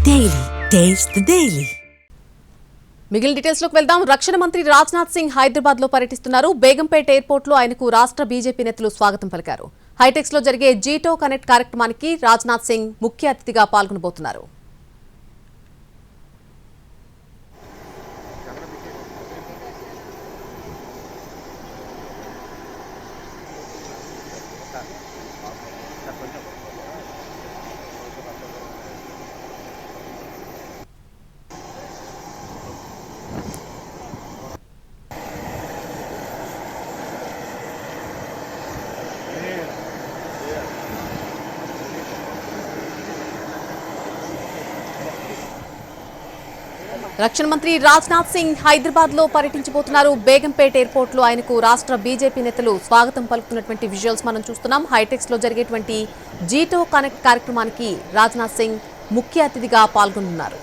Daily. Taste the Daily. మిగిలిన details లోకి వెళ్దాం. రక్షణ మంత్రి రాజ్నాథ్ సింగ్ హైదరాబాద్ లో పర్యటిస్తున్నారు. బేగంపేట ఎయిర్పోర్ట్ లో ఆయనకు రాష్ట్ర బీజేపీ నేతలు స్వాగతం పలికారు. హైటెక్స్ లో జరిగే జీటో కనెక్ట్ కార్యక్రమానికి రాజ్నాథ్ సింగ్ ముఖ్య అతిథిగా పాల్గొనబోతున్నారు. రక్షణ మంత్రి రాజ్నాథ్ సింగ్ హైదరాబాద్ లో పర్యటించబోతున్నారు. బేగంపేట ఎయిర్పోర్ట్ లో ఆయనకు రాష్ట్ర బీజేపీ నేతలు స్వాగతం పలుకుతున్నటువంటి విజువల్స్ మనం చూస్తున్నాం. హైటెక్స్ లో జరిగేటువంటి జీటో కనెక్ట్ కార్యక్రమానికి రాజ్నాథ్ సింగ్ ముఖ్య అతిథిగా పాల్గొనున్నారు.